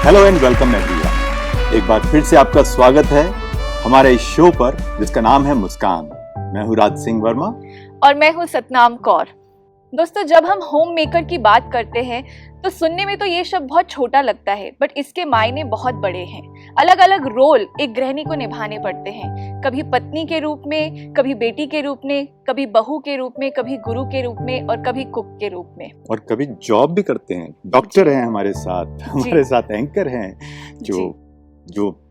Hello and welcome everyone. एक बार फिर से आपका स्वागत है हमारे इस शो पर जिसका नाम है मुस्कान। मैं हूँ राज सिंह वर्मा और मैं हूँ सतनाम कौर। दोस्तों, जब हम होम मेकर की बात करते हैं तो सुनने में तो ये शब्द बहुत छोटा लगता है, बट इसके मायने बहुत बड़े हैं। अलग अलग रोल एक गृहिणी को निभाने पड़ते हैं, कभी पत्नी के रूप में, कभी बेटी के रूप में, कभी बहू के रूप में, कभी गुरु के रूप में और कभी कुक के रूप में, और कभी जॉब भी करते हैं। डॉक्टर हैं हमारे साथ एंकर हैं जो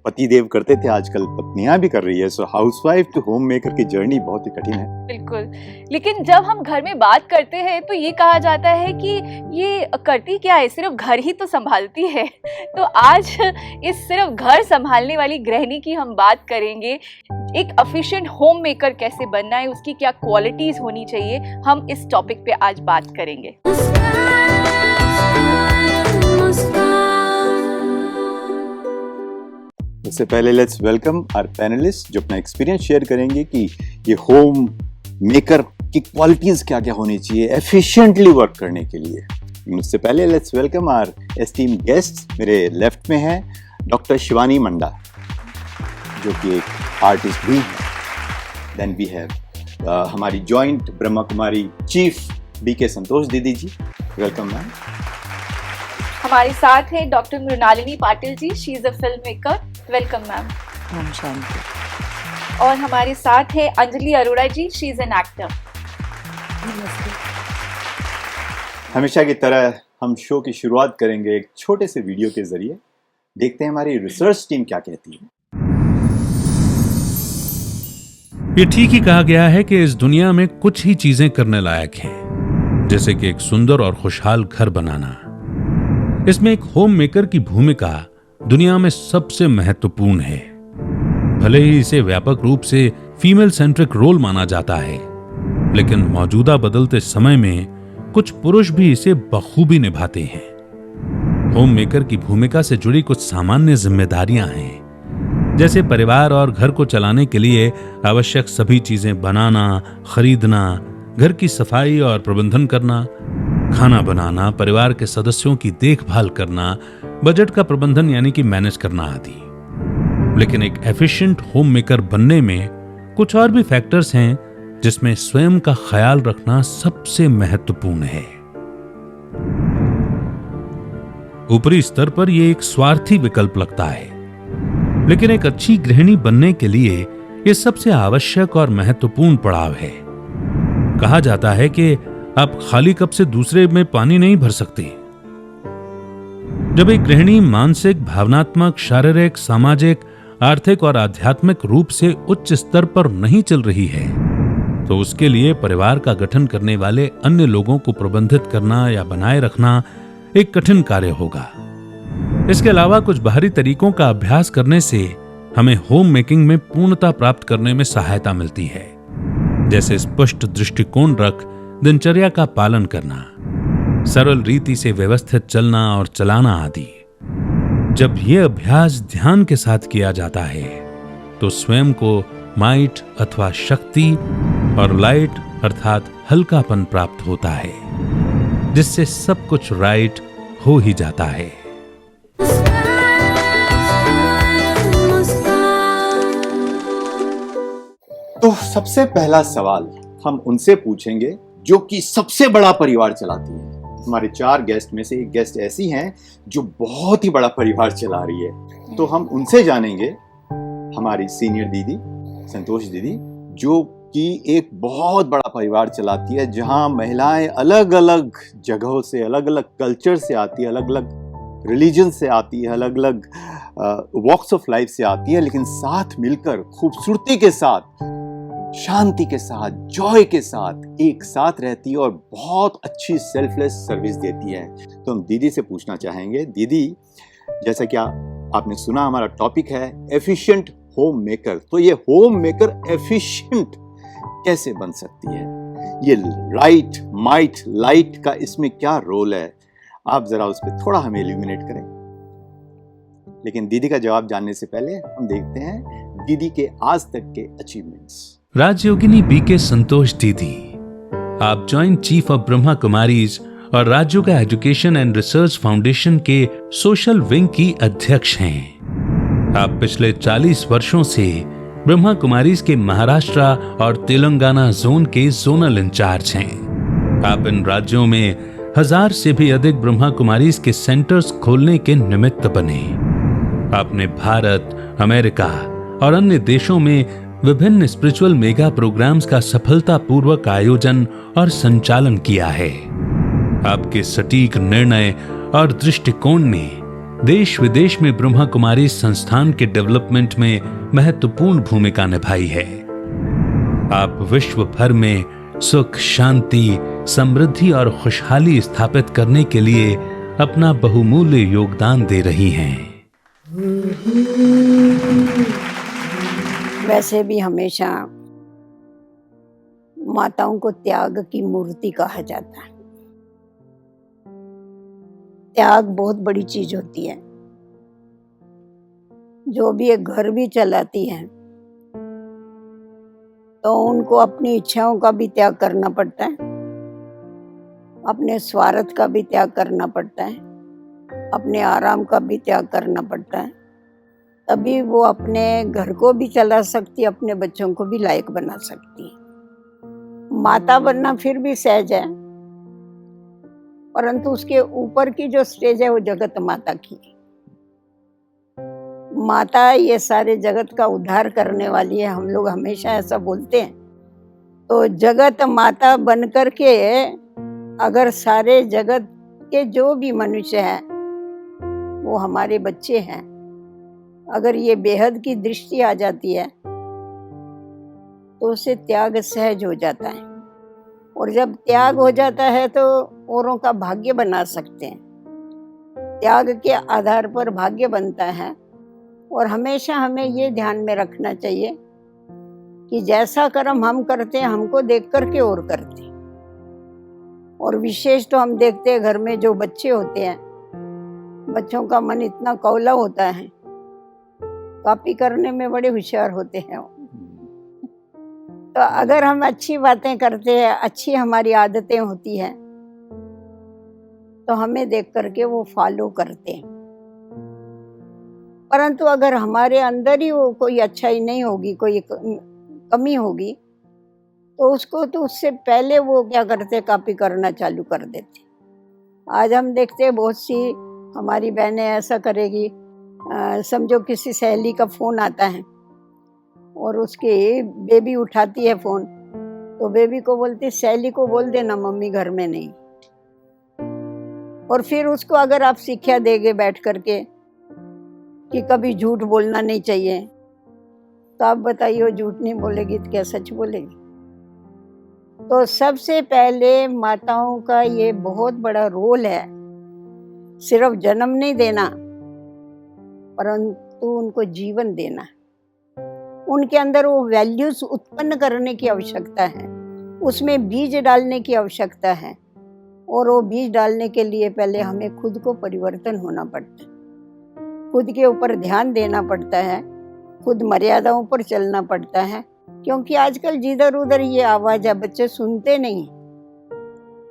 पति देव करते थे, आजकल पत्नियां भी कर रही है। सो हाउसवाइफ टू होम मेकर की जर्नी बहुत ही कठिन है। बिल्कुल। लेकिन जब हम घर में बात करते हैं तो ये कहा जाता है कि ये करती क्या है, सिर्फ घर ही तो संभालती है। तो आज इस सिर्फ घर संभालने वाली गृहिणी की हम बात करेंगे। एक एफिशिएंट होम मेकर कैसे बनना है, उसकी क्या क्वालिटीज होनी चाहिए, हम इस टॉपिक पे आज बात करेंगे। इससे पहले लेट्स वेलकम आवर पैनलिस्ट जो अपना एक्सपीरियंस शेयर करेंगे कि ये होम मेकर की क्वालिटीज क्या क्या होनी चाहिए एफिशिएंटली वर्क करने के लिए। उससे पहले let's welcome our esteem guest. मेरे लेफ्ट में है डॉक्टर शिवानी मंडा जो कि एक आर्टिस्ट भी है। देन वी हैव हमारी joint Brahma Kumari chief B K Santosh Didi ji, welcome ma'am. हमारे साथ है doctor Mrinalini Patil ji, she is a film maker, welcome ma'am. ओम शांति। और हमारे साथ है Anjali Arora ji, she is an actor. नमस्ते। हमेशा की तरह हम शो की शुरुआत करेंगे एक छोटे से वीडियो के जरिए। देखते हैं हमारी रिसर्च टीम क्या कहती है। ये ठीक ही कहा गया है कि इस दुनिया में कुछ ही चीजें करने लायक हैं, जैसे कि एक सुंदर और खुशहाल घर बनाना। इसमें एक होम मेकर की भूमिका दुनिया में सबसे महत्वपूर्ण है। भले ही इसे व्यापक रूप से फीमेल सेंट्रिक रोल माना जाता है, लेकिन मौजूदा बदलते समय में कुछ पुरुष भी इसे बखूबी निभाते हैं। होम मेकर की भूमिका से जुड़ी कुछ सामान्य जिम्मेदारियां हैं, जैसे परिवार और घर को चलाने के लिए आवश्यक सभी चीजें बनाना, खरीदना, घर की सफाई और प्रबंधन करना, खाना बनाना, परिवार के सदस्यों की देखभाल करना, बजट का प्रबंधन यानी कि मैनेज करना आदि। लेकिन एक एफिशिएंट होम मेकर बनने में कुछ और भी फैक्टर्स हैं जिसमें स्वयं का ख्याल रखना सबसे महत्वपूर्ण है। ऊपरी स्तर पर यह एक स्वार्थी विकल्प लगता है, लेकिन एक अच्छी गृहिणी बनने के लिए यह सबसे आवश्यक और महत्वपूर्ण पड़ाव है। कहा जाता है कि आप खाली कप से दूसरे में पानी नहीं भर सकते। जब एक गृहिणी मानसिक, भावनात्मक, शारीरिक, सामाजिक, आर्थिक और आध्यात्मिक रूप से उच्च स्तर पर नहीं चल रही है, तो उसके लिए परिवार का गठन करने वाले अन्य लोगों को प्रबंधित करना या बनाए रखना एक कठिन कार्य होगा। इसके अलावा कुछ बाहरी तरीकों का अभ्यास करने से हमें होम मेकिंग में पूर्णता प्राप्त करने में सहायता मिलती है, जैसे स्पष्ट दृष्टिकोण रख दिनचर्या का पालन करना, सरल रीति से व्यवस्थित चलना और चलाना आदि। जब यह अभ्यास ध्यान के साथ किया जाता है तो स्वयं को माइट अथवा शक्ति और लाइट अर्थात हल्कापन प्राप्त होता है, जिससे सब कुछ राइट हो ही जाता है। तो सबसे पहला सवाल हम उनसे पूछेंगे जो कि सबसे बड़ा परिवार चलाती है। हमारे 4 गेस्ट में से एक गेस्ट ऐसी हैं जो बहुत ही बड़ा परिवार चला रही है। तो हम उनसे जानेंगे, हमारी सीनियर दीदी संतोष दीदी जो कि एक बहुत बड़ा परिवार चलाती है, जहां महिलाएं अलग अलग जगहों से, अलग अलग कल्चर से आती है, अलग अलग रिलीजन से आती है, अलग अलग वॉक्स ऑफ लाइफ से आती है, लेकिन साथ मिलकर खूबसूरती के साथ, शांति के साथ, जॉय के साथ एक साथ रहती है और बहुत अच्छी सेल्फलेस सर्विस देती है। तो हम दीदी से पूछना चाहेंगे, दीदी जैसा कि आपने सुना हमारा टॉपिक है एफिशिएंट होम मेकर, तो ये होम मेकर एफिशिएंट कैसे बन सकती है? ये राइट, माइट, लाइट का इसमें क्या रोल है? आप जरा उस पर थोड़ा हमें इल्यूमिनेट करें। लेकिन दीदी का जवाब जानने से पहले हम देखते हैं दीदी के आज तक के अचीवमेंट्स। राजयोगिनी बीके संतोष दीदी, आप joint chief of Brahma Kumaris और राज्यों का एजुकेशन एंड रिसर्च फाउंडेशन के सोशल विंग की अध्यक्ष हैं। आप पिछले 40 वर्षों से ब्रह्मा कुमारीज के महाराष्ट्र और तेलंगाना जोन के जोनल इंचार्ज हैं। आप इन राज्यों में 1000 से भी अधिक ब्रह्मा कुमारीज के सेंटर्स खोलने के निमित्त बने। आपने भारत, अमेरिका और अन्य देशों में विभिन्न स्पिरिचुअल मेगा प्रोग्राम्स का सफलतापूर्वक आयोजन और संचालन किया है। आपके सटीक निर्णय और दृष्टिकोण ने देश विदेश में ब्रह्मा कुमारी संस्थान के डेवलपमेंट में महत्वपूर्ण भूमिका निभाई है। आप विश्व भर में सुख, शांति, समृद्धि और खुशहाली स्थापित करने के लिए अपना बहुमूल्य योगदान दे रही हैं। वैसे भी हमेशा माताओं को त्याग की मूर्ति कहा जाता है। त्याग बहुत बड़ी चीज होती है। जो भी एक घर भी चलाती है तो उनको अपनी इच्छाओं का भी त्याग करना पड़ता है, अपने स्वार्थ का भी त्याग करना पड़ता है, अपने आराम का भी त्याग करना पड़ता है। तभी वो अपने घर को भी चला सकती है, अपने बच्चों को भी लायक बना सकती है। माता बनना फिर भी सहज है, परंतु उसके ऊपर की जो स्टेज है वो जगत माता की है। माता ये सारे जगत का उद्धार करने वाली है, हम लोग हमेशा ऐसा बोलते हैं। तो जगत माता बन करके अगर सारे जगत के जो भी मनुष्य हैं वो हमारे बच्चे हैं, अगर ये बेहद की दृष्टि आ जाती है तो उसे त्याग सहज हो जाता है। और जब त्याग हो जाता है तो औरों का भाग्य बना सकते हैं। त्याग के आधार पर भाग्य बनता है। और हमेशा हमें ये ध्यान में रखना चाहिए कि जैसा कर्म हम करते हैं हमको देख करके और करते हैं। और विशेष तो हम देखते हैं घर में जो बच्चे होते हैं, बच्चों का मन इतना कौला होता है, कॉपी करने में बड़े होशियार होते हैं। तो अगर हम अच्छी बातें करते हैं, अच्छी हमारी आदतें होती हैं, तो हमें देख करके वो फॉलो करते हैं। परंतु अगर हमारे अंदर ही वो कोई अच्छाई नहीं होगी, कोई कमी होगी, तो उसको तो उससे पहले वो क्या करते, कॉपी करना चालू कर देते। आज हम देखते हैं बहुत सी हमारी बहनें ऐसा करेगी, समझो किसी सहेली का फोन आता है और उसकी बेबी उठाती है फोन, तो बेबी को बोलती सहेली को बोल देना मम्मी घर में नहीं। और फिर उसको अगर आप शिक्षा देंगे बैठ करके कि कभी झूठ बोलना नहीं चाहिए, तो आप बताइए वो झूठ नहीं बोलेगी तो क्या सच बोलेगी? तो सबसे पहले माताओं का ये बहुत बड़ा रोल है, सिर्फ जन्म नहीं देना परंतु उनको जीवन देना। उनके अंदर वो वैल्यूज उत्पन्न करने की आवश्यकता है, उसमें बीज डालने की आवश्यकता है। और वो बीज डालने के लिए पहले हमें खुद को परिवर्तन होना पड़ता है, खुद के ऊपर ध्यान देना पड़ता है, खुद मर्यादाओं पर चलना पड़ता है। क्योंकि आजकल जिधर उधर ये आवाज है, बच्चे सुनते नहीं।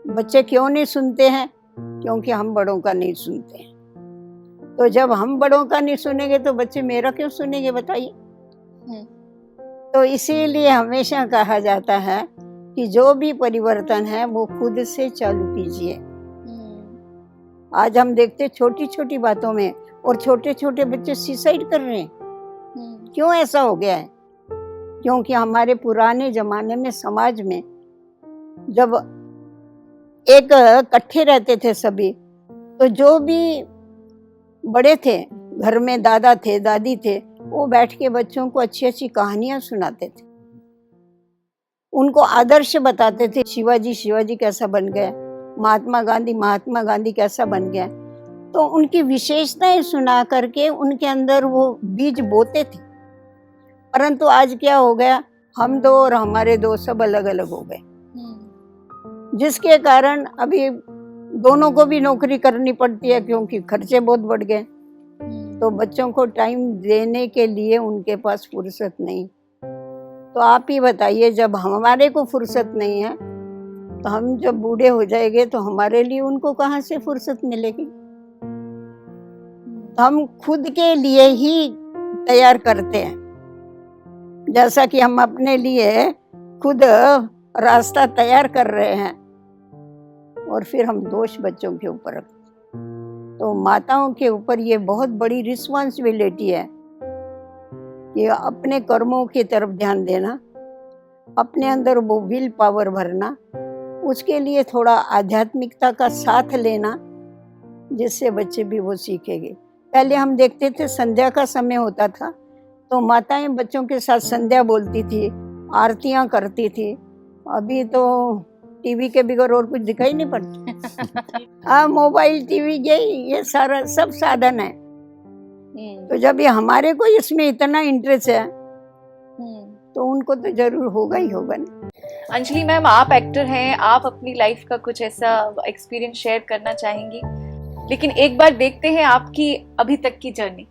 बच्चे क्यों नहीं सुनते हैं? क्योंकि हम बड़ों का नहीं सुनते हैं। तो जब हम बड़ों का नहीं सुनेंगे तो बच्चे मेरा क्यों सुनेंगे बताइए? तो इसीलिए हमेशा कहा जाता है कि जो भी परिवर्तन है वो खुद से चालू कीजिए। आज हम देखते छोटी छोटी बातों में और छोटे छोटे बच्चे सुसाइड कर रहे हैं। क्यों ऐसा हो गया है? क्योंकि हमारे पुराने जमाने में समाज में जब एक इकट्ठे रहते थे सभी, तो जो भी बड़े थे घर में, दादा थे, दादी थे, वो बैठ के बच्चों को अच्छी अच्छी कहानियां सुनाते थे, उनको आदर्श बताते थे। शिवाजी कैसा बन गया, महात्मा गांधी कैसा बन गया। तो उनकी विशेषताएं सुना करके उनके अंदर वो बीज बोते थे। परंतु आज क्या हो गया, हम दो और हमारे दो सब अलग अलग हो गए, जिसके कारण अभी दोनों को भी नौकरी करनी पड़ती है क्योंकि खर्चे बहुत बढ़ गए। तो बच्चों को टाइम देने के लिए उनके पास फुर्सत नहीं। तो आप ही बताइए, जब हमारे को फुर्सत नहीं है तो हम जब बूढ़े हो जाएंगे तो हमारे लिए उनको कहाँ से फुर्सत मिलेगी। तो हम खुद के लिए ही तैयार करते हैं, जैसा कि हम अपने लिए खुद रास्ता तैयार कर रहे हैं और फिर हम दोष बच्चों के ऊपर रखते हैं। तो माताओं के ऊपर ये बहुत बड़ी रिस्पॉन्सिबिलिटी है कि अपने कर्मों की तरफ ध्यान देना, अपने अंदर वो विल पावर भरना, उसके लिए थोड़ा आध्यात्मिकता का साथ लेना, जिससे बच्चे भी वो सीखेंगे। पहले हम देखते थे संध्या का समय होता था तो माताएं बच्चों के साथ संध्या बोलती थी, आरतियां करती थी। अभी तो टीवी के बगैर और कुछ दिखाई नहीं पड़ता। मोबाइल, टीवी, ये सारा सब साधन है। तो जब ये हमारे को इसमें इतना इंटरेस्ट है तो उनको तो जरूर होगा ही होगा ना। अंजलि मैम, आप एक्टर हैं, आप अपनी लाइफ का कुछ ऐसा एक्सपीरियंस शेयर करना चाहेंगी? लेकिन एक बार देखते हैं आपकी अभी तक की जर्नी।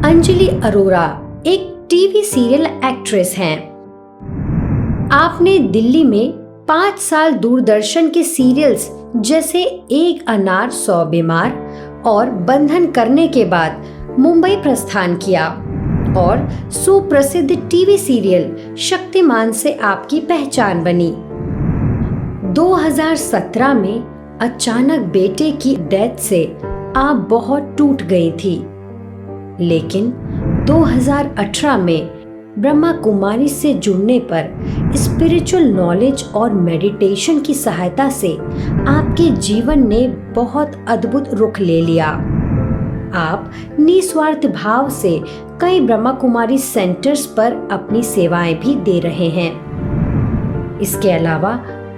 अंजलि अरोरा एक टीवी सीरियल एक्ट्रेस हैं। आपने दिल्ली में 5 साल दूरदर्शन के सीरियल्स जैसे एक अनार 100 बीमार और बंधन करने के बाद मुंबई प्रस्थान किया और सुप्रसिद्ध टीवी सीरियल शक्तिमान से आपकी पहचान बनी। 2017 में अचानक बेटे की डेथ से आप बहुत टूट गई थी, लेकिन 2018 में ब्रह्मा कुमारी से जुड़ने पर स्पिरिचुअल नॉलेज और मेडिटेशन की सहायता से आपके जीवन ने बहुत अद्भुत रुख ले लिया। आप निस्वार्थ भाव से कई ब्रह्मा कुमारी सेंटर्स पर अपनी सेवाएं भी दे रहे हैं। इसके अलावा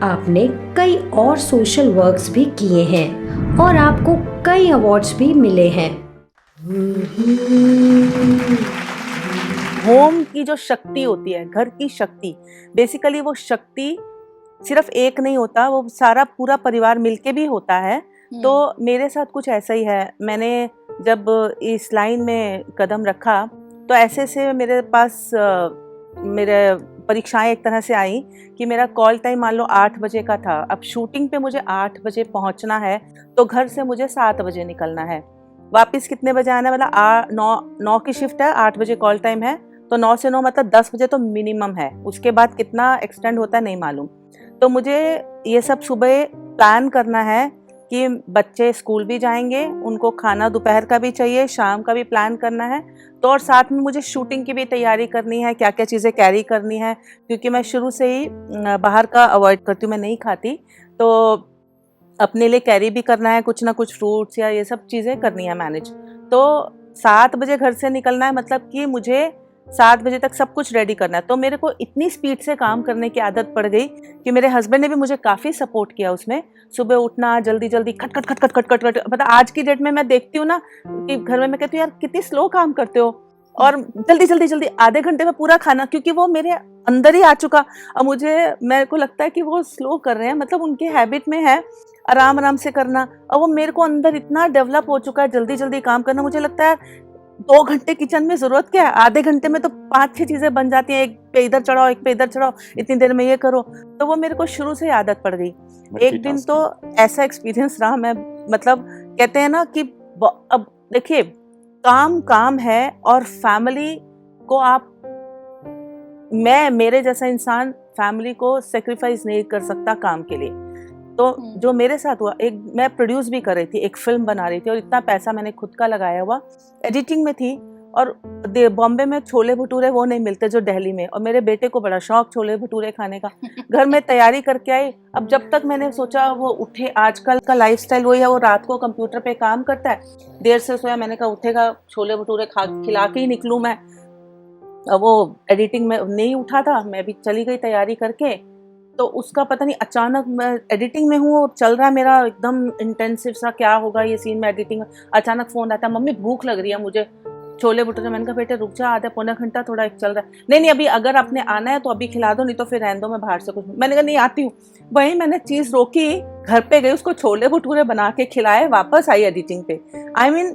आपने कई और सोशल वर्क्स भी किए हैं और आपको कई अवार्ड्स भी मिले हैं। होम की जो शक्ति होती है, घर की शक्ति, बेसिकली वो शक्ति सिर्फ एक नहीं होता, वो सारा पूरा परिवार मिलके भी होता है। तो मेरे साथ कुछ ऐसा ही है। मैंने जब इस लाइन में कदम रखा तो ऐसे से मेरे पास मेरे परीक्षाएं एक तरह से आई कि मेरा कॉल टाइम मान लो 8 बजे का था। अब शूटिंग पे मुझे 8 बजे पहुंचना है तो घर से मुझे 7 बजे निकलना है। वापस कितने बजे आना, मतलब 9 की शिफ्ट है, 8 बजे कॉल टाइम है, तो 9 से 9 मतलब 10 बजे तो मिनिमम है। उसके बाद कितना एक्सटेंड होता है नहीं मालूम। तो मुझे ये सब सुबह प्लान करना है कि बच्चे स्कूल भी जाएंगे, उनको खाना दोपहर का भी चाहिए, शाम का भी प्लान करना है। तो और साथ में मुझे शूटिंग की भी तैयारी करनी है, क्या क्या चीज़ें कैरी करनी है, क्योंकि मैं शुरू से ही बाहर का अवॉइड करती हूँ, मैं नहीं खाती। तो अपने लिए कैरी भी करना है, कुछ ना कुछ फ्रूट्स या ये सब चीज़ें करनी है मैनेज। तो 7 बजे घर से निकलना है, मतलब कि मुझे 7 बजे तक सब कुछ रेडी करना है। तो मेरे को इतनी स्पीड से काम करने की आदत पड़ गई कि मेरे हस्बैंड ने भी मुझे काफ़ी सपोर्ट किया उसमें। सुबह उठना, जल्दी जल्दी खट खट खट खट खट खट खट, मतलब आज की डेट में मैं देखती हूँ ना कि घर में मैं कहती हूँ यार कितनी स्लो काम करते हो, और जल्दी जल्दी जल्दी आधे घंटे में पूरा खाना, क्योंकि वो मेरे अंदर ही आ चुका। अब मेरे को लगता है कि वो स्लो कर रहे हैं, मतलब उनके हैबिट में है आराम आराम से करना, और वो मेरे को अंदर इतना डेवलप हो चुका है जल्दी जल्दी काम करना। मुझे लगता है 2 घंटे किचन में जरूरत क्या है, आधे घंटे में तो 5-6 चीजें बन जाती हैं। एक पे इधर चढ़ाओ, एक पे इधर चढ़ाओ, इतनी देर में ये करो। तो वो मेरे को शुरू से आदत पड़ गई। एक दिन तो ऐसा एक्सपीरियंस रहा, मैं मतलब कहते हैं ना कि अब देखिए काम काम है और फैमिली को आप, मेरे जैसा इंसान फैमिली को सेक्रीफाइस नहीं कर सकता काम के लिए। तो जो मेरे साथ हुआ, मैं प्रोड्यूस भी कर रही थी, एक फिल्म बना रही थी, और इतना पैसा मैंने खुद का लगाया हुआ, एडिटिंग में थी, और बॉम्बे में छोले भटूरे वो नहीं मिलते जो दिल्ली में, और मेरे बेटे को बड़ा शौक छोले भटूरे खाने का। घर में तैयारी करके आई। अब जब तक मैंने सोचा वो उठे, आजकल का लाइफस्टाइल वही है, वो रात को कंप्यूटर पे काम करता है, देर से सोया, मैंने कहा उठेगा छोले भटूरे खिला के ही निकलूँ मैं। अब वो एडिटिंग में नहीं उठा था, मैं भी चली गई तैयारी करके। तो उसका पता नहीं, अचानक मैं एडिटिंग में हूँ और चल रहा है मेरा एकदम इंटेंसिव सा, क्या होगा ये सीन में एडिटिंग में। अचानक फ़ोन आता है, मम्मी भूख लग रही है मुझे, छोले भटूरे। मैंने कहा बेटे रुक जा, आधा पौना घंटा थोड़ा एक चल रहा है। नहीं अभी अगर आपने आना है तो अभी खिला दो, नहीं तो फिर रहने दो, मैं बाहर से कुछ। मैंने कहा नहीं आती हूँ। वहीं मैंने चीज़ रोकी, घर पे गई, उसको छोले भटूरे बना के खिलाए, वापस आई एडिटिंग पे। I mean,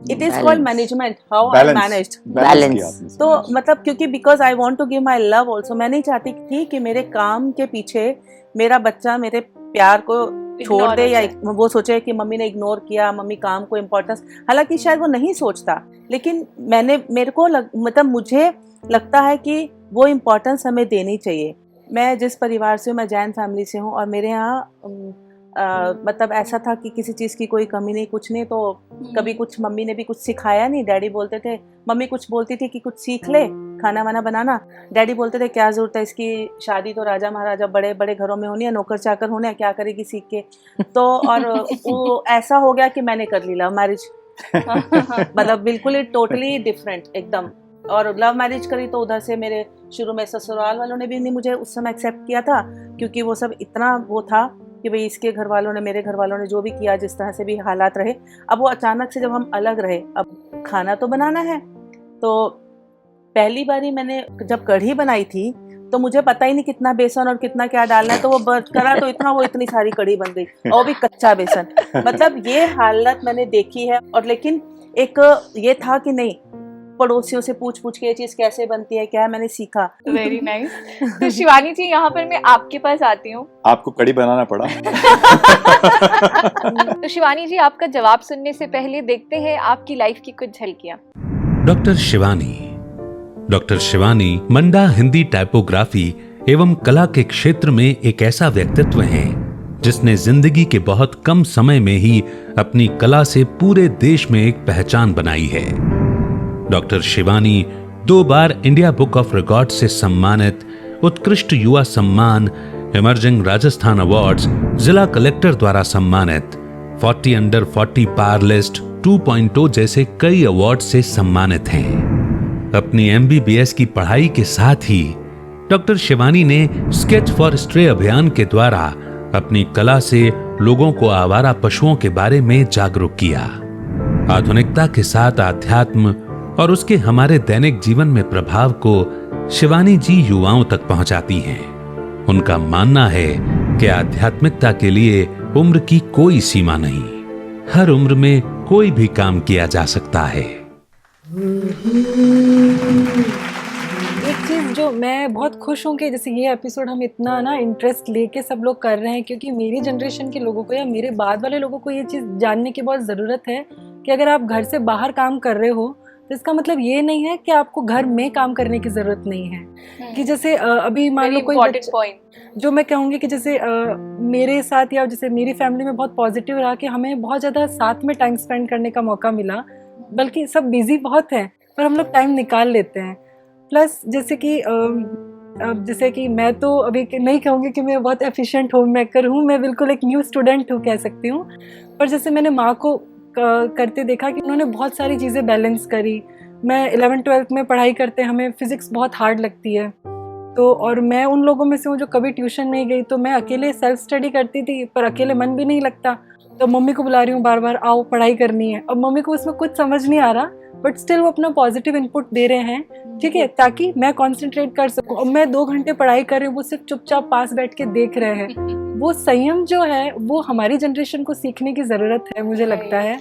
it is Balance. Called management, how I Balance. Managed. Balance. किया आपने, तो balance. मतलब क्योंकि because I want to give my love also, मैं नहीं चाहती थी कि मेरे काम के पीछे मेरा बच्चा मेरे प्यार को छोड़ Ignore दे हो या जाए। वो सोचे कि मम्मी ने इग्नोर किया, मम्मी काम को इम्पोर्टेंस, हालांकि शायद वो नहीं सोचता, लेकिन मेरे को मतलब मुझे लगता है कि वो इम्पोर्टेंस हमें देनी चाहिए। मैं जिस परिवार से हूँ, मैं जैन फैमिली से हूँ, और मेरे यहाँ मतलब ऐसा था कि किसी चीज़ की कोई कमी नहीं, कुछ नहीं, तो कभी कुछ मम्मी ने भी कुछ सिखाया नहीं। डैडी बोलते थे, मम्मी कुछ बोलती थी कि कुछ सीख ले खाना वाना बनाना, डैडी बोलते थे क्या ज़रूरत है इसकी, शादी तो राजा महाराजा बड़े बड़े घरों में होनी है, नौकर चाकर होने हैं, क्या करेगी सीख के। तो और वो ऐसा हो गया कि मैंने कर ली लव मैरिज, मतलब बिल्कुल ही टोटली डिफरेंट एकदम। और लव मैरिज करी तो उधर से मेरे शुरू में ससुराल वालों ने भी नहीं मुझे उस समय एक्सेप्ट किया था, क्योंकि वो सब इतना वो था कि भाई इसके घर वालों ने, मेरे घर वालों ने जो भी किया, जिस तरह से भी हालात रहे, अब वो अचानक से जब हम अलग रहे, अब खाना तो बनाना है। तो पहली बारी मैंने जब कढ़ी बनाई थी तो मुझे पता ही नहीं कितना बेसन और कितना क्या डालना है, तो वो करा तो इतना, वो इतनी सारी कढ़ी बन गई, और वो भी कच्चा बेसन। मतलब ये हालत मैंने देखी है। और लेकिन एक ये था कि नहीं, पड़ोसियों से पूछ पूछ के ये चीज़ कैसे बनती है, क्या है, मैंने सीखा। Very nice. तो शिवानी जी, यहाँ पर मैं आपके पास आती हूँ। आपको कड़ी बनाना पड़ा। तो शिवानी जी, आपका जवाब सुनने से पहले देखते हैं आपकी लाइफ की कुछ झलकियाँ। डॉक्टर शिवानी मंडा हिंदी टाइपोग्राफी एवं कला के क्षेत्र में एक ऐसा व्यक्तित्व हैं जिसने जिंदगी के बहुत कम समय में ही अपनी कला से पूरे देश में एक पहचान बनाई है। Doctor Shivani 2 bar India book of record से सम्मानित, उत्कृष्ट युवा सम्मान, इमर्जिंग राजस्थान अवार्ड्स, जिला कलेक्टर द्वारा सम्मानित, 40 अंडर 40 पार लिस्ट 2.0 जैसे कई अवार्ड से सम्मानित हैं। अपनी MBBS की पढ़ाई के साथ ही डॉक्टर शिवानी ने स्केच फॉर स्ट्रे अभियान के द्वारा अपनी कला से लोगों को आवारा पशुओं के बारे में जागरूक किया। आधुनिकता के साथ आध्यात्म और उसके हमारे दैनिक जीवन में प्रभाव को शिवानी जी युवाओं तक पहुंचाती हैं। उनका मानना है कि आध्यात्मिकता के लिए उम्र की कोई सीमा नहीं, हर उम्र में कोई भी काम किया जा सकता है। एक चीज़ जो मैं बहुत खुश हूँ कि जैसे ये एपिसोड हम इतना ना इंटरेस्ट लेके सब लोग कर रहे हैं, क्योंकि मेरी जनरेशन के लोगों को या मेरे बाद वाले लोगों को ये चीज़ जानने की बहुत ज़रूरत है कि अगर आप घर से बाहर काम कर रहे हो तो इसका मतलब ये नहीं है कि आपको घर में काम करने की ज़रूरत नहीं है। कि जैसे अभी मान लो कोई पॉइंट जो मैं कहूँगी कि जैसे मेरे साथ या जैसे मेरी फैमिली में बहुत पॉजिटिव रहा कि हमें बहुत ज़्यादा साथ में टाइम स्पेंड करने का मौका मिला, बल्कि सब बिजी बहुत हैं पर हम लोग टाइम निकाल लेते हैं। प्लस जैसे कि मैं तो अभी नहीं कहूँगी कि मैं बहुत एफिशिएंट होम मेकर हूँ, मैं बिल्कुल एक न्यू स्टूडेंट हूँ कह सकती हूँ। पर जैसे मैंने माँ को करते देखा कि उन्होंने बहुत सारी चीज़ें बैलेंस करी। मैं 11th-12th में पढ़ाई करते, हमें फिज़िक्स बहुत हार्ड लगती है, तो और मैं उन लोगों में से हूँ जो कभी ट्यूशन नहीं गई, तो मैं अकेले सेल्फ स्टडी करती थी, पर अकेले मन भी नहीं लगता, तो मम्मी को बुला रही हूँ बार बार, आओ पढ़ाई करनी है। अब मम्मी को उसमें कुछ समझ नहीं आ रहा, बट स्टिल वो अपना पॉजिटिव इनपुट दे रहे हैं, ठीक है, ताकि मैं कंसंट्रेट कर सकूं। अब मैं 2 घंटे पढ़ाई कर रही हूँ, वो सिर्फ चुपचाप पास बैठ के देख रहे हैं। वो संयम जो है वो हमारी जनरेशन को सीखने की ज़रूरत है, मुझे लगता है।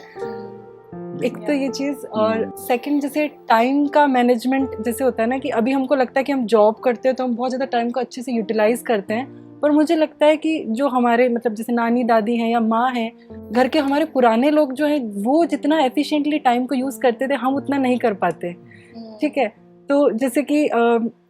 एक तो ये चीज़, और सेकंड जैसे टाइम का मैनेजमेंट जैसे होता है ना, कि अभी हमको लगता है कि हम जॉब करते हैं तो हम बहुत ज़्यादा टाइम को अच्छे से यूटिलाइज़ करते हैं, पर मुझे लगता है कि जो हमारे मतलब जैसे नानी दादी हैं या माँ हैं, घर के हमारे पुराने लोग जो हैं, वो जितना एफिशिएंटली टाइम को यूज़ करते थे हम उतना नहीं कर पाते, ठीक है। तो जैसे कि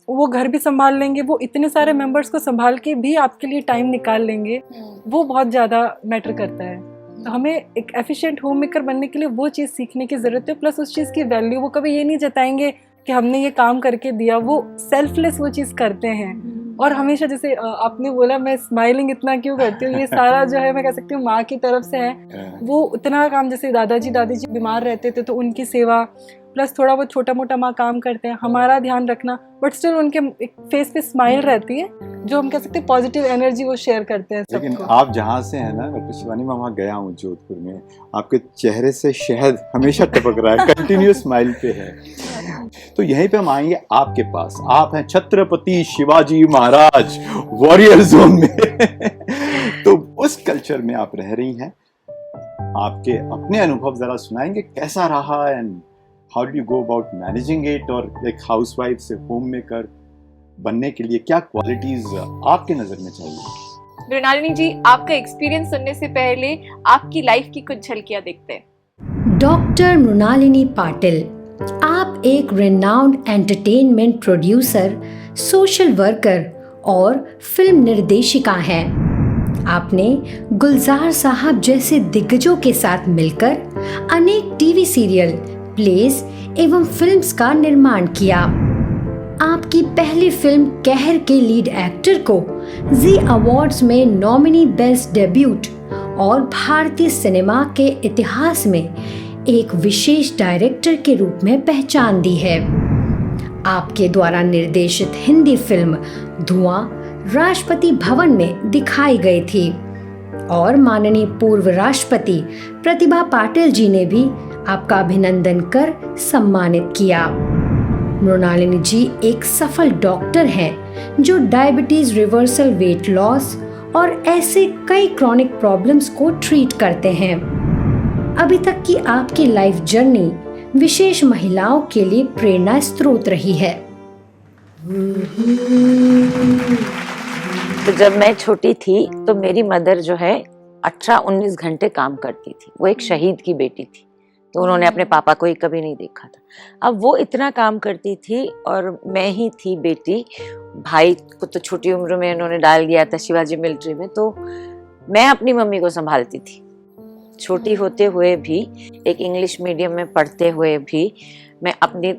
वो घर भी संभाल लेंगे, वो इतने सारे मेंबर्स को संभाल के भी आपके लिए टाइम निकाल लेंगे, वो बहुत ज़्यादा मैटर करता है। तो हमें एक एफिशिएंट होम मेकर बनने के लिए वो चीज़ सीखने की ज़रूरत है, प्लस उस चीज़ की वैल्यू, वो कभी ये नहीं जताएंगे कि हमने ये काम करके दिया, वो सेल्फलेस वो चीज़ करते हैं। और हमेशा जैसे आपने बोला मैं स्माइलिंग इतना क्यों करती हूँ, ये सारा जो है मैं कह सकती हूँ माँ की तरफ से है। वो उतना काम, जैसे दादाजी बीमार रहते थे तो उनकी सेवा, प्लस थोड़ा बहुत छोटा मोटा माँ काम करते हैं, हमारा ध्यान रखना, बट स्टिल उनके एक फेस पे स्माइल रहती है, जो हम कह सकते हैं पॉजिटिव एनर्जी वो शेयर करते हैं सबको। लेकिन आप जहाँ से हैं ना डॉक्टर शिवानी, मैं वहाँ गया हूँ जोधपुर में, आपके चेहरे से शहद हमेशा टपक रहा है, कंटिन्यूस स्माइल पे है। तो यहीं पे हम आएंगे आपके पास। आप हैं छत्रपति शिवाजी महाराज वॉरियर जोन में तो उस कल्चर में आप रह रही हैं, आपके अपने अनुभव जरा सुनाएंगे, कैसा रहा and how do you go about managing it, और एक हाउसवाइफ से होम मेकर बनने के लिए क्या क्वालिटीज आपके नजर में चाहिए? मृणालिनी जी, आपका एक्सपीरियंस सुनने से पहले आपकी लाइफ की कुछ झलकियां देखते हैं। डॉक्टर मृणालिनी पाटिल, आप एक renowned entertainment producer, social worker और फिल्म निर्देशिका हैं। आपने गुलजार साहब जैसे दिग्गजों के साथ मिलकर अनेक टीवी सीरियल, प्लेस एवं फिल्म्स का निर्माण किया। आपकी पहली फिल्म कहर के लीड एक्टर को जी अवार्ड्स में नॉमिनी बेस्ट डेब्यूट और भारतीय सिनेमा के इतिहास में एक विशेष डायरेक्टर के रूप में पहचान दी है। आपके द्वारा निर्देशित हिंदी फिल्म धुआं राष्ट्रपति भवन में दिखाई गई थी और माननीय पूर्व राष्ट्रपति प्रतिभा पाटिल जी ने भी आपका अभिनंदन कर सम्मानित किया। मृणालिनी जी एक सफल डॉक्टर हैं जो डायबिटीज रिवर्सल, वेट लॉस और ऐसे कई क्रॉनिक प्रॉब्लम्स को ट्रीट करते हैं। अभी तक की आपकी लाइफ जर्नी विशेष महिलाओं के लिए प्रेरणा स्रोत रही है। तो जब मैं छोटी थी तो मेरी मदर जो है 18-19 घंटे काम करती थी। वो एक शहीद की बेटी थी, तो उन्होंने अपने पापा को ही कभी नहीं देखा था। अब वो इतना काम करती थी और मैं ही थी बेटी। भाई को तो छोटी उम्र में उन्होंने डाल दिया था शिवाजी मिलिट्री में, तो मैं अपनी मम्मी को संभालती थी। छोटी होते हुए भी, एक इंग्लिश मीडियम में पढ़ते हुए भी मैं अपनी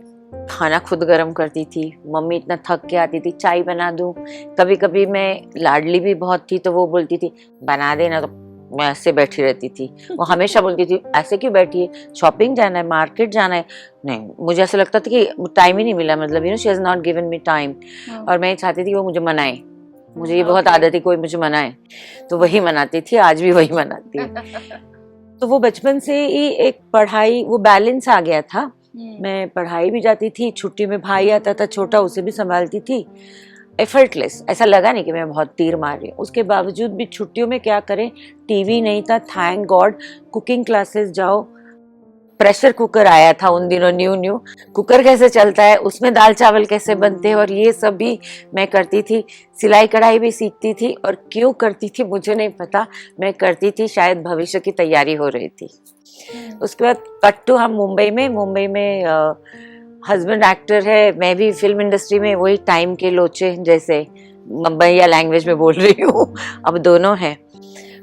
खाना खुद गर्म करती थी। मम्मी इतना थक के आती थी, चाय बना दूं। कभी कभी मैं लाडली भी बहुत थी तो वो बोलती थी बना देना, तो मैं ऐसे बैठी रहती थी। वो हमेशा बोलती थी ऐसे क्यों बैठी है, शॉपिंग जाना है, मार्केट जाना है। नहीं, मुझे ऐसा लगता था कि टाइम ही नहीं मिला, मतलब she has not given me time. और मैं चाहती थी वो मुझे मनाए, मुझे ये बहुत आदत थी कोई मुझे मनाए, तो वही मनाती थी, आज भी वही मनाती है। तो वो बचपन से ही एक पढ़ाई, वो बैलेंस आ गया था। मैं पढ़ाई भी जाती थी, छुट्टी में भाई आता था छोटा, उसे भी संभालती थी। एफर्टलेस, ऐसा लगा नहीं कि मैं बहुत तीर मार रही हूँ। उसके बावजूद भी छुट्टियों में क्या करें, टीवी नहीं था, थैंक गॉड। कुकिंग क्लासेस जाओ, प्रेशर कुकर आया था उन दिनों, न्यू कुकर कैसे चलता है, उसमें दाल चावल कैसे बनते हैं, और ये सब भी मैं करती थी। सिलाई कढ़ाई भी सीखती थी, और क्यों करती थी मुझे नहीं पता, मैं करती थी, शायद भविष्य की तैयारी हो रही थी। उसके बाद कट टू हम मुंबई में हस्बैंड एक्टर है, मैं भी फिल्म इंडस्ट्री में, वही टाइम के लोचे जैसे मुंबईया लैंग्वेज में बोल रही हूँ, अब दोनों हैं।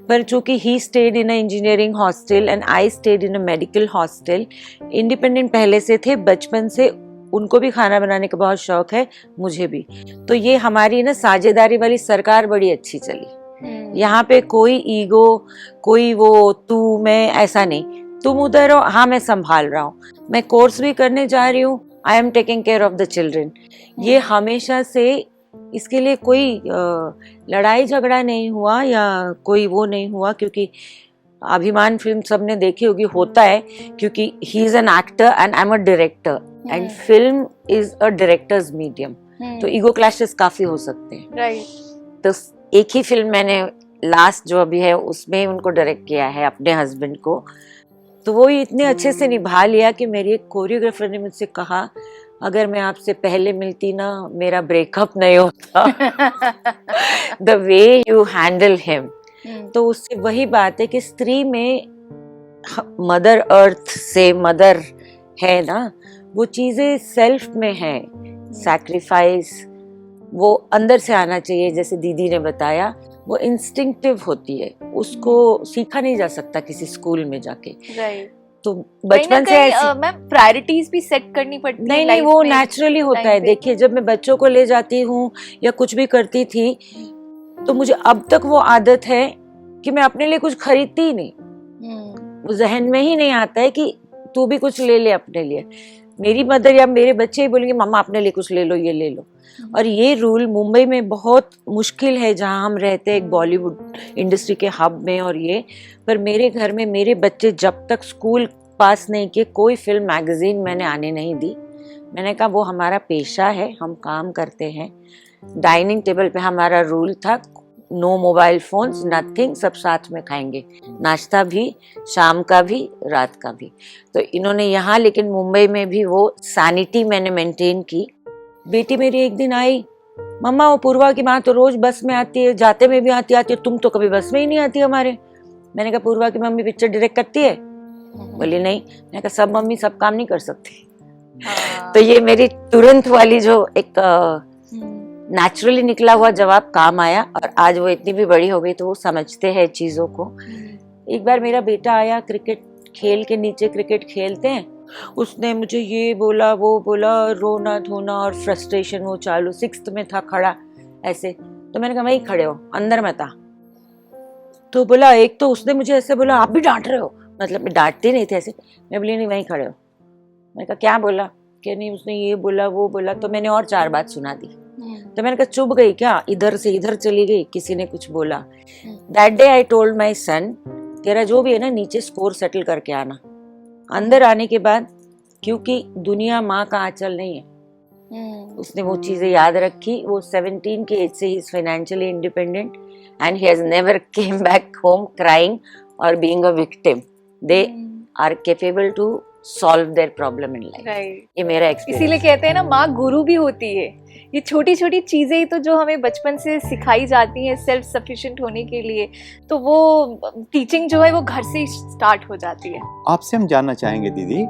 पर चूंकि he stayed in a engineering hostel and I stayed in a medical hostel, independent पहले से थे, बचपन से उनको भी खाना बनाने का बहुत शौक है, मुझे भी। तो ये हमारी ना साझेदारी वाली सरकार बड़ी अच्छी चली। यहाँ पे कोई ईगो, कोई वो तू मैं, ऐसा नहीं। तुम उधर हो, हाँ मैं संभाल रहा हूँ, मैं कोर्स भी करने जा रही हूँ, I am taking care of the children. ये हमेशा से, इसके लिए कोई लड़ाई झगड़ा नहीं हुआ या कोई वो नहीं हुआ, क्योंकि अभिमान फिल्म सबने देखी होगी, होता है क्योंकि he is an actor and I am a director and film is a directors medium, तो ईगो क्लैशेस काफी हो सकते हैं। राइट। तो एक ही फिल्म मैंने लास्ट जो अभी है उसमें उनको डायरेक्ट किया है, अपने हस्बैंड को, तो वो इतने अच्छे से निभा लिया कि मेरी एक कोरियोग्राफर ने मुझसे कहा अगर मैं आपसे पहले मिलती ना, मेरा ब्रेकअप नहीं होता। The way you handle him. तो उससे वही बात है कि स्त्री में मदर अर्थ से मदर है ना, वो चीजें सेल्फ में है, सैक्रिफाइस वो अंदर से आना चाहिए। जैसे दीदी ने बताया, वो इंस्टिंक्टिव होती है, उसको सीखा नहीं जा सकता किसी स्कूल में जाके। राइट। तो बचपन से मैम प्रायोरिटीज भी सेट करनी पड़ती है। नहीं, वो नेचुरली होता है। देखिए, जब मैं बच्चों को ले जाती हूँ या कुछ भी करती थी, तो मुझे अब तक वो आदत है कि मैं अपने लिए कुछ खरीदती ही नहीं। वो जहन में ही नहीं आता है कि तू भी कुछ ले ले अपने लिए। मेरी मदर या मेरे बच्चे ही बोलेंगे मम्मा अपने लिए कुछ ले लो, ये ले लो। और ये रूल मुंबई में बहुत मुश्किल है, जहाँ हम रहते हैं एक बॉलीवुड इंडस्ट्री के हब में। और ये पर मेरे घर में मेरे बच्चे जब तक स्कूल पास नहीं किए, कोई फिल्म मैगजीन मैंने आने नहीं दी। मैंने कहा वो हमारा पेशा है, हम काम करते हैं। डाइनिंग टेबल पे हमारा रूल था, नो मोबाइल फोन्स, नथिंग, सब साथ में खाएंगे, नाश्ता भी, शाम का भी, रात का भी। तो इन्होंने यहाँ, लेकिन मुंबई में भी वो सैनिटी मैंने मेंटेन की। बेटी मेरी एक दिन आई, मम्मा वो पूर्वा की माँ तो रोज बस में आती है, जाते में भी आती है, तुम तो कभी बस में ही नहीं आती हमारे। मैंने कहा पूर्वा की मम्मी पिक्चर डायरेक्ट करती है? बोली नहीं। मैंने कहा सब मम्मी सब काम नहीं कर सकती। तो ये मेरी तुरंत वाली जो एक नेचुरली निकला हुआ जवाब काम आया, और आज वो इतनी भी बड़ी हो गई तो वो समझते हैं चीजों को। एक बार मेरा बेटा आया, क्रिकेट खेल के, नीचे क्रिकेट खेलते हैं, उसने मुझे ये बोला वो बोला, रोना धोना और फ्रस्ट्रेशन वो चालू। 6th में था खड़ा ऐसे, तो मैंने कहा वहीं खड़े हो, अंदर में था। तो बोला, एक तो उसने मुझे ऐसे बोला आप भी डांट रहे हो, मतलब मैं डांटती नहीं थी ऐसे। मैं बोली नहीं वहीं खड़े हो। मैंने कहा क्या बोला? कि नहीं उसने ये बोला वो बोला। तो मैंने और 4 बात सुना दी। तो मैंने कहा चुप गई क्या? इधर से इधर चली गई, किसी ने कुछ बोला। That day I told my son, तेरा जो भी है ना नीचे स्कोर सेटल करके आना। अंदर आने के बाद, क्योंकि दुनिया माँ का आंचल नहीं है, उसने वो चीजें याद रखी। वो 17 के एज से he is financially independent and he has never came back home crying और being a victim. They are capable to solve their problem in life. ये मेरा एक्सपीरियंस। इसीलिए कहते हैं ना माँ गुरु भी होती है। ये छोटी छोटी चीजें ही तो जो हमें बचपन से सिखाई जाती हैं सेल्फ सफिशिएंट होने के लिए, तो वो टीचिंग जो है वो घर से ही स्टार्ट हो जाती है। आपसे हम जानना चाहेंगे दीदी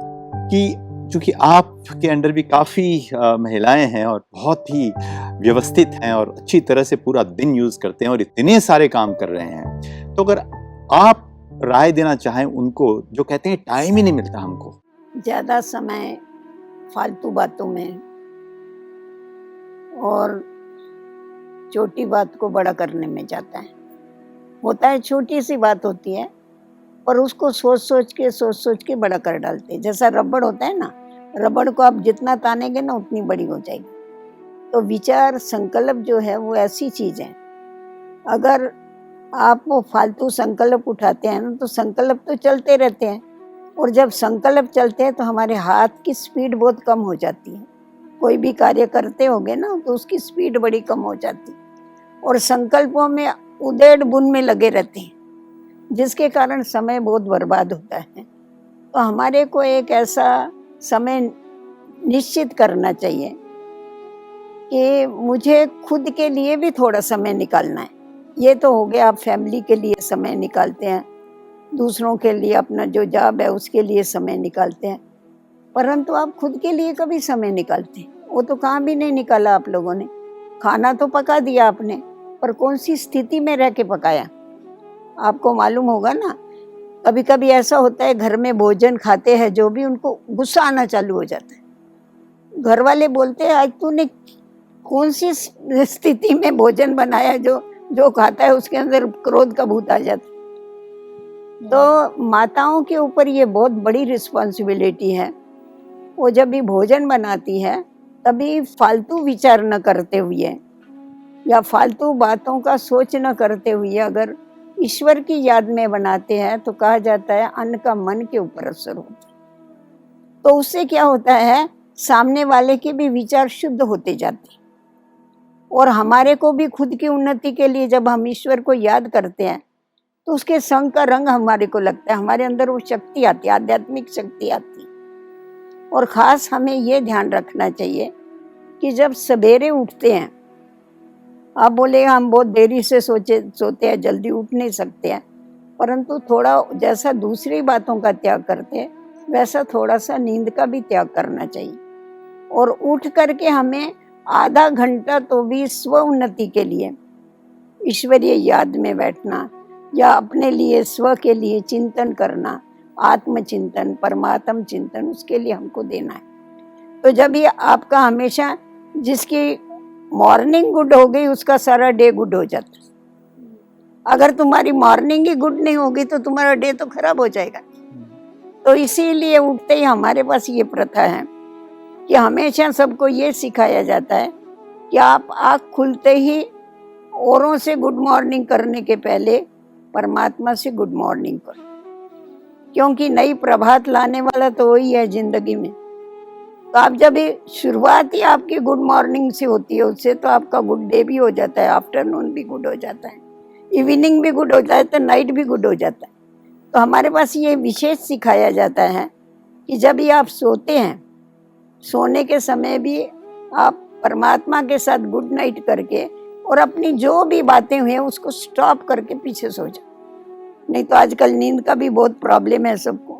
कि चूंकि आपके अंडर भी काफ़ी महिलाएं हैं और बहुत ही व्यवस्थित हैं और अच्छी तरह से पूरा दिन यूज़ करते हैं और इतने सारे काम कर रहे हैं, तो अगर आप राय देना चाहें उनको जो कहते हैं टाइम ही नहीं मिलता हमको, ज़्यादा समय फालतू बातों में और छोटी बात को बड़ा करने में जाता है। होता है छोटी सी बात होती है पर उसको सोच सोच के बड़ा कर डालते हैं। जैसा रबड़ होता है ना, रबड़ को आप जितना तानेंगे ना उतनी बड़ी हो जाएगी। तो विचार संकल्प जो है वो ऐसी चीज़ है, अगर आप वो फालतू संकल्प उठाते हैं ना तो संकल्प तो चलते रहते हैं, और जब संकल्प चलते हैं तो हमारे हाथ की स्पीड बहुत कम हो जाती है। कोई भी कार्य करते होंगे ना तो उसकी स्पीड बड़ी कम हो जाती है, और संकल्पों में उधेड़ बुन में लगे रहते हैं, जिसके कारण समय बहुत बर्बाद होता है। तो हमारे को एक ऐसा समय निश्चित करना चाहिए कि मुझे खुद के लिए भी थोड़ा समय निकालना है। ये तो हो गया आप फैमिली के लिए समय निकालते हैं, दूसरों के लिए अपना जो जॉब है उसके लिए समय निकालते हैं, परंतु आप खुद के लिए कभी समय निकालते हैं? वो तो कहाँ भी नहीं निकाला आप लोगों ने। खाना तो पका दिया आपने, पर कौन सी स्थिति में रह के पकाया आपको मालूम होगा ना। कभी कभी ऐसा होता है घर में भोजन खाते हैं जो भी, उनको गुस्सा आना चालू हो जाता है। घर वाले बोलते हैं आज तूने कौन सी स्थिति में भोजन बनाया, जो खाता है उसके अंदर क्रोध का भूत आ जाता है। तो माताओं के ऊपर ये बहुत बड़ी रिस्पॉन्सिबिलिटी है। वो जब भी भोजन बनाती है तभी फालतू विचार न करते हुए या फालतू बातों का सोच न करते हुए अगर ईश्वर की याद में बनाते हैं तो कहा जाता है अन्न का मन के ऊपर असर होता है। तो उससे क्या होता है, सामने वाले के भी विचार शुद्ध होते जाते हैं, और हमारे को भी खुद की उन्नति के लिए जब हम ईश्वर को याद करते हैं तो उसके संग का रंग हमारे को लगता है, हमारे अंदर वो शक्ति आती है, आध्यात्मिक शक्ति आती है। और ख़ास हमें ये ध्यान रखना चाहिए कि जब सवेरे उठते हैं, आप बोले हम बहुत देरी से सोते हैं, जल्दी उठ नहीं सकते हैं, परंतु थोड़ा जैसा दूसरी बातों का त्याग करते हैं वैसा थोड़ा सा नींद का भी त्याग करना चाहिए। और उठ करके हमें आधा घंटा तो भी स्व उन्नति के लिए ईश्वरीय याद में बैठना या अपने लिए स्व के लिए चिंतन करना, आत्मचिंतन, परमात्म चिंतन, उसके लिए हमको देना है। तो जब ये आपका हमेशा, जिसकी मॉर्निंग गुड हो गई उसका सारा डे गुड हो जाता है। अगर तुम्हारी मॉर्निंग ही गुड नहीं होगी तो तुम्हारा डे तो खराब हो जाएगा। तो इसीलिए उठते ही हमारे पास ये प्रथा है कि हमेशा सबको ये सिखाया जाता है कि आप आँख खुलते ही औरों से गुड मॉर्निंग करने के पहले परमात्मा से गुड मॉर्निंग करो, क्योंकि नई प्रभात लाने वाला तो वही है जिंदगी में। तो आप जब शुरुआत ही आपकी गुड मॉर्निंग से होती है, उससे तो आपका गुड डे भी हो जाता है, आफ्टरनून भी गुड हो जाता है। इवनिंग भी गुड होता है तो नाइट भी गुड हो जाता है। तो हमारे पास ये विशेष सिखाया जाता है कि जब भी आप सोते हैं, सोने के समय भी आप परमात्मा के साथ गुड नाइट करके और अपनी जो भी बातें हुई हैं उसको स्टॉप करके पीछे सो जाओ। नहीं तो आजकल नींद का भी बहुत प्रॉब्लम है सबको,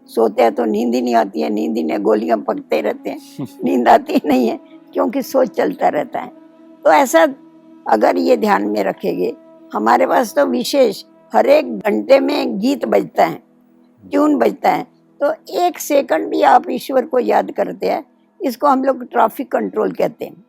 सोते हैं तो नींद ही नहीं आती है, नींद ही नहीं, गोलियां पकते रहते हैं, नींद आती ही नहीं है क्योंकि सोच चलता रहता है। तो ऐसा अगर ये ध्यान में रखेंगे, हमारे पास तो विशेष हर एक घंटे में गीत बजता है, ट्यून बजता है, तो 1 सेकंड भी आप ईश्वर को याद करते हैं, इसको हम लोग ट्रैफिक कंट्रोल कहते हैं।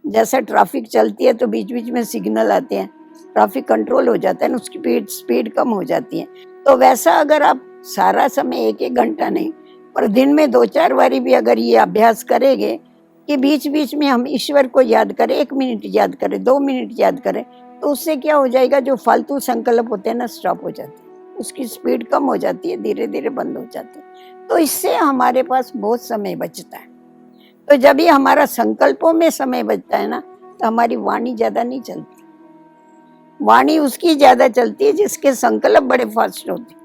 जैसे ट्रैफिक चलती है तो बीच बीच में सिग्नल आते हैं, ट्रैफिक कंट्रोल हो जाता है ना, उसकी स्पीड कम हो जाती है। तो वैसा अगर आप सारा समय 1-1 घंटा नहीं, पर दिन में 2-4 बारी भी अगर ये अभ्यास करेंगे कि बीच बीच में हम ईश्वर को याद करें, 1 मिनट याद करें, 2 मिनट याद करें, तो उससे क्या हो जाएगा, जो फालतू संकल्प होते हैं ना स्टॉप हो जाते हैं, उसकी स्पीड कम हो जाती है, धीरे धीरे बंद हो जाती है। तो इससे हमारे पास बहुत समय बचता है। तो जब भी हमारा संकल्पों में समय बचता है ना, तो हमारी वाणी ज्यादा नहीं चलती। वाणी उसकी ज्यादा चलती है जिसके संकल्प बड़े फास्ट होते हैं।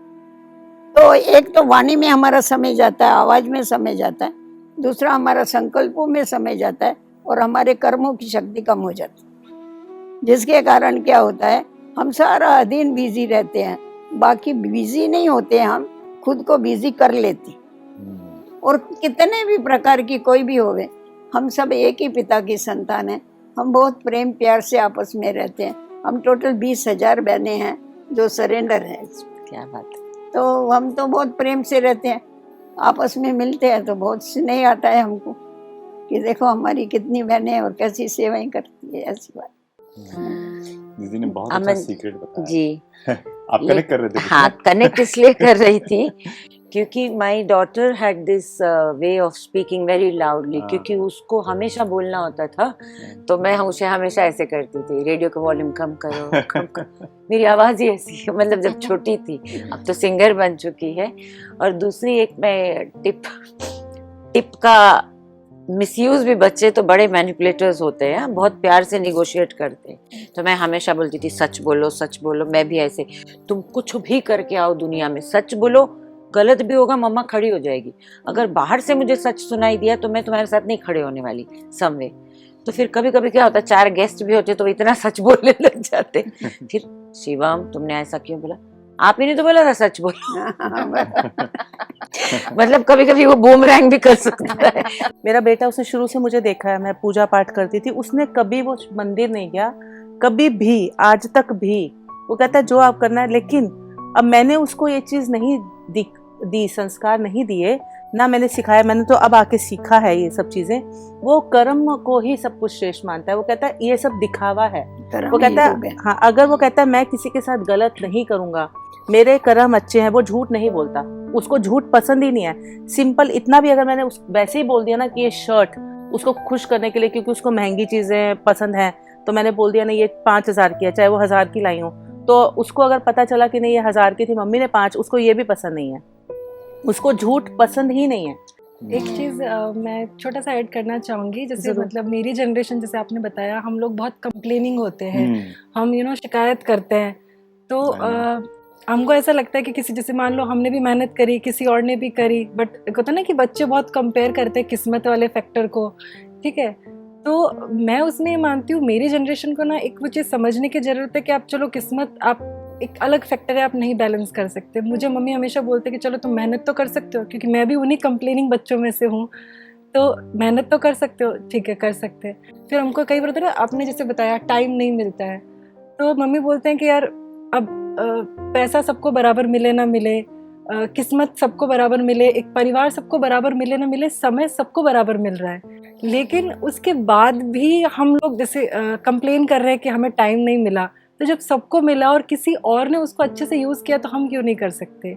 तो एक तो वाणी में हमारा समय जाता है, आवाज में समय जाता है, दूसरा हमारा संकल्पों में समय जाता है और हमारे कर्मों की शक्ति कम हो जाती है, जिसके कारण क्या होता है, हम सारा दिन बिजी रहते हैं। बाकी बिजी नहीं होते हैं, हम खुद को बिजी कर लेते हैं। और कितने भी प्रकार की कोई भी होवे, हम सब एक ही पिता की संतान हैं। हम बहुत प्रेम प्यार से आपस में रहते हैं। हम टोटल 20,000 बहनें हैं जो सरेंडर हैं। क्या बात है। तो हम तो बहुत प्रेम से रहते हैं, आपस में मिलते हैं तो बहुत स्नेह आता है हमको कि देखो हमारी कितनी बहनें हैं और कैसी सेवाएं करती है। ऐसी बात। दीदी ने बहुत अच्छा सीक्रेट बताया जी। आप कनेक्ट कर रहे थे? हाँ, कनेक्ट इसलिए कर रही थी क्योंकि my daughter had this way of speaking very loudly, क्योंकि उसको हमेशा बोलना होता था, तो मैं उसे हमेशा ऐसे करती थी, रेडियो का वॉल्यूम कम करो, कम करो। मेरी आवाज़ ही ऐसी है, मतलब जब छोटी थी, अब तो सिंगर बन चुकी है। और दूसरी एक मैं टिप का मिसयूज भी, बच्चे तो बड़े मैनिपुलेटर्स होते हैं, बहुत प्यार से निगोशिएट करते हैं। तो मैं हमेशा बोलती थी सच बोलो, सच बोलो। मैं भी ऐसे, तुम कुछ भी करके आओ दुनिया में, सच बोलो, गलत भी होगा मम्मा खड़ी हो जाएगी। अगर बाहर से मुझे सच सुनाई दिया तो मैं तुम्हारे साथ नहीं खड़े होने वाली समवे। तो फिर कभी कभी क्या होता, 4 गेस्ट भी होते तो इतना सच बोलने लग जाते। फिर शिवम तुमने ऐसा क्यों बोला, आप ही ने तो बोला था सच बोलो। मतलब कभी कभी वो बूमरैंग भी कर सकता है। मेरा बेटा, उसने शुरू से मुझे देखा है, मैं पूजा पाठ करती थी, उसने कभी वो मंदिर नहीं गया, कभी भी, आज तक भी। वो कहता है जो आप करना है, लेकिन अब मैंने उसको ये चीज़ नहीं दी, संस्कार नहीं दिए, ना मैंने सिखाया, मैंने तो अब आके सीखा है ये सब चीज़ें। वो कर्म को ही सब कुछ श्रेष्ठ मानता है। वो कहता है ये सब दिखावा है। वो कहता है हाँ, अगर वो कहता है मैं किसी के साथ गलत नहीं करूँगा, मेरे कर्म अच्छे हैं, वो झूठ नहीं बोलता, उसको झूठ पसंद ही नहीं है। सिंपल इतना भी अगर मैंने वैसे ही बोल दिया ना कि ये शर्ट उसको खुश करने के लिए, क्योंकि उसको महंगी चीज़ें पसंद हैं, तो मैंने बोल दिया ना ये 5,000 की है, चाहे वो 1,000 की लाई हो, तो उसको अगर पता चला कि नहीं ये 1,000 की थी, मम्मी ने 5, उसको ये भी पसंद नहीं है, उसको झूठ पसंद ही नहीं है। एक चीज़ मैं छोटा सा ऐड करना चाहूँगी, जैसे मतलब मेरी जनरेशन, जैसे आपने बताया, हम लोग बहुत कंप्लेनिंग होते हैं, हम शिकायत करते हैं। तो हमको ऐसा लगता है कि किसी, जैसे मान लो हमने भी मेहनत करी, किसी और ने भी करी, बट होता ना कि बच्चे बहुत कंपेयर करते हैं किस्मत वाले फैक्टर को, ठीक है। तो मैं उसमें मानती हूँ मेरी जनरेशन को ना एक वो चीज़ समझने की ज़रूरत है कि आप चलो किस्मत आप एक अलग फैक्टर है, आप नहीं बैलेंस कर सकते। मुझे मम्मी हमेशा बोलते कि चलो तुम मेहनत तो कर सकते हो, क्योंकि मैं भी उन्हीं कंप्लेनिंग बच्चों में से हूँ, तो मेहनत तो कर सकते हो, ठीक है कर सकते हैं। फिर हमको कई बार होता है ना, आपने जैसे बताया टाइम नहीं मिलता है, तो मम्मी बोलते हैं कि यार अब पैसा सबको बराबर मिले ना मिले, किस्मत सबको बराबर मिले, एक परिवार सबको बराबर मिले ना मिले, समय सबको बराबर मिल रहा है, लेकिन उसके बाद भी हम लोग जैसे कंप्लेन कर रहे हैं कि हमें टाइम नहीं मिला। तो जब सबको मिला और किसी और ने उसको अच्छे से यूज़ किया तो हम क्यों नहीं कर सकते।